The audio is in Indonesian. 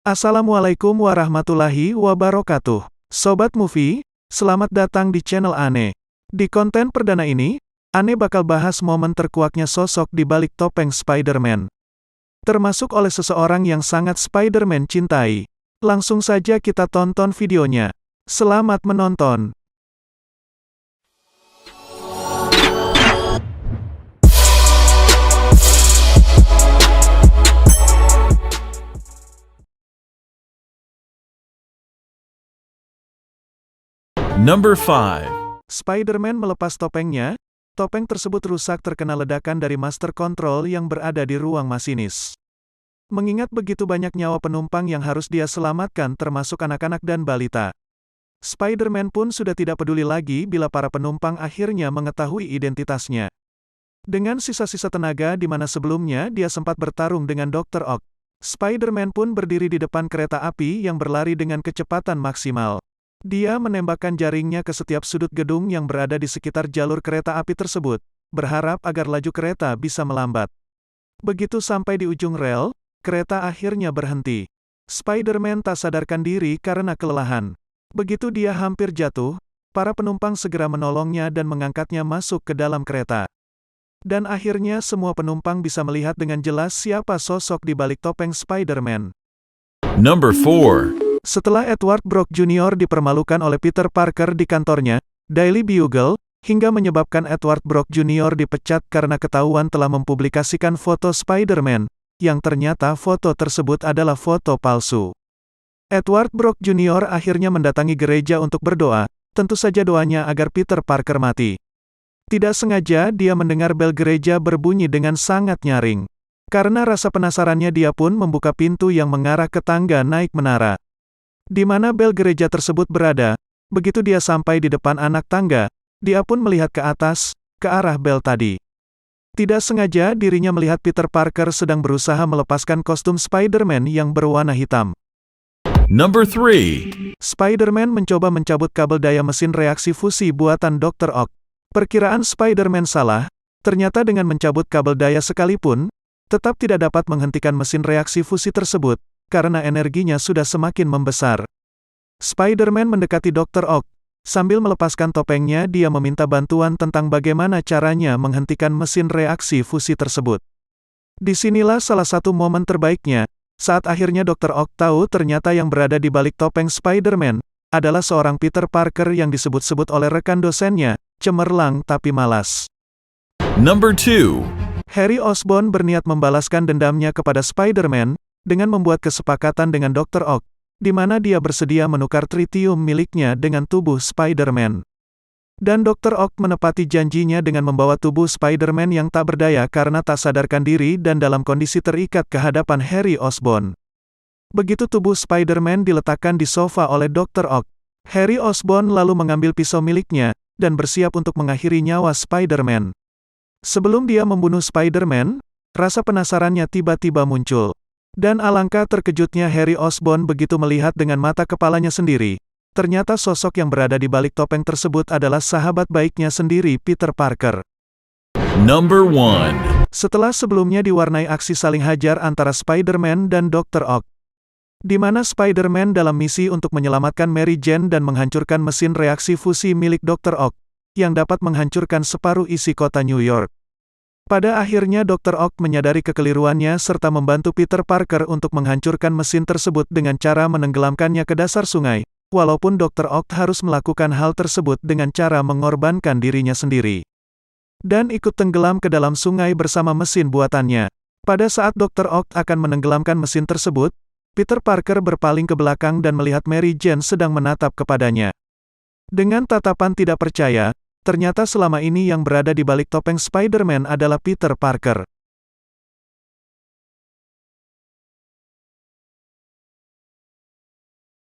Assalamualaikum warahmatullahi wabarakatuh. Sobat Movie, selamat datang di channel Ane. Di konten perdana ini, Ane bakal bahas momen terkuaknya sosok di balik topeng Spider-Man. Termasuk oleh seseorang yang sangat Spider-Man cintai. Langsung saja kita tonton videonya. Selamat menonton. Number 5. Spider-Man melepas topengnya. Topeng tersebut rusak terkena ledakan dari Master Control yang berada di ruang masinis. Mengingat begitu banyak nyawa penumpang yang harus dia selamatkan termasuk anak-anak dan balita, Spider-Man pun sudah tidak peduli lagi bila para penumpang akhirnya mengetahui identitasnya. Dengan sisa-sisa tenaga di mana sebelumnya dia sempat bertarung dengan Dr. Ock, Spider-Man pun berdiri di depan kereta api yang berlari dengan kecepatan maksimal. Dia menembakkan jaringnya ke setiap sudut gedung yang berada di sekitar jalur kereta api tersebut, berharap agar laju kereta bisa melambat. Begitu sampai di ujung rel, kereta akhirnya berhenti. Spider-Man tak sadarkan diri karena kelelahan. Begitu dia hampir jatuh, para penumpang segera menolongnya dan mengangkatnya masuk ke dalam kereta. Dan akhirnya semua penumpang bisa melihat dengan jelas siapa sosok di balik topeng Spider-Man. Number 4. Setelah Edward Brock Jr. dipermalukan oleh Peter Parker di kantornya, Daily Bugle, hingga menyebabkan Edward Brock Jr. dipecat karena ketahuan telah mempublikasikan foto Spider-Man, yang ternyata foto tersebut adalah foto palsu. Edward Brock Jr. akhirnya mendatangi gereja untuk berdoa, tentu saja doanya agar Peter Parker mati. Tidak sengaja dia mendengar bel gereja berbunyi dengan sangat nyaring. Karena rasa penasarannya dia pun membuka pintu yang mengarah ke tangga naik menara. Di mana bel gereja tersebut berada, begitu dia sampai di depan anak tangga, dia pun melihat ke atas, ke arah bel tadi. Tidak sengaja dirinya melihat Peter Parker sedang berusaha melepaskan kostum Spider-Man yang berwarna hitam. Number 3. Spider-Man mencoba mencabut kabel daya mesin reaksi fusi buatan Dr. Ock. Perkiraan Spider-Man salah, ternyata dengan mencabut kabel daya sekalipun, tetap tidak dapat menghentikan mesin reaksi fusi tersebut, karena energinya sudah semakin membesar. Spider-Man mendekati Dr. Ock. Sambil melepaskan topengnya dia meminta bantuan tentang bagaimana caranya menghentikan mesin reaksi fusi tersebut. Disinilah salah satu momen terbaiknya, saat akhirnya Dr. Ock tahu ternyata yang berada di balik topeng Spider-Man adalah seorang Peter Parker yang disebut-sebut oleh rekan dosennya, cemerlang tapi malas. Number 2. Harry Osborn berniat membalaskan dendamnya kepada Spider-Man, dengan membuat kesepakatan dengan Dr. Ock, di mana dia bersedia menukar tritium miliknya dengan tubuh Spider-Man. Dan Dr. Ock menepati janjinya dengan membawa tubuh Spider-Man yang tak berdaya karena tak sadarkan diri dan dalam kondisi terikat ke hadapan Harry Osborn. Begitu tubuh Spider-Man diletakkan di sofa oleh Dr. Ock, Harry Osborn lalu mengambil pisau miliknya, dan bersiap untuk mengakhiri nyawa Spider-Man. Sebelum dia membunuh Spider-Man, rasa penasarannya tiba-tiba muncul. Dan alangkah terkejutnya Harry Osborn begitu melihat dengan mata kepalanya sendiri. Ternyata sosok yang berada di balik topeng tersebut adalah sahabat baiknya sendiri, Peter Parker. Number 1. Setelah sebelumnya diwarnai aksi saling hajar antara Spider-Man dan Dr. Ock, di mana Spider-Man dalam misi untuk menyelamatkan Mary Jane dan menghancurkan mesin reaksi fusi milik Dr. Ock, yang dapat menghancurkan separuh isi kota New York. Pada akhirnya Dr. Ock menyadari kekeliruannya serta membantu Peter Parker untuk menghancurkan mesin tersebut dengan cara menenggelamkannya ke dasar sungai, walaupun Dr. Ock harus melakukan hal tersebut dengan cara mengorbankan dirinya sendiri. Dan ikut tenggelam ke dalam sungai bersama mesin buatannya. Pada saat Dr. Ock akan menenggelamkan mesin tersebut, Peter Parker berpaling ke belakang dan melihat Mary Jane sedang menatap kepadanya. Dengan tatapan tidak percaya, ternyata selama ini yang berada di balik topeng Spider-Man adalah Peter Parker.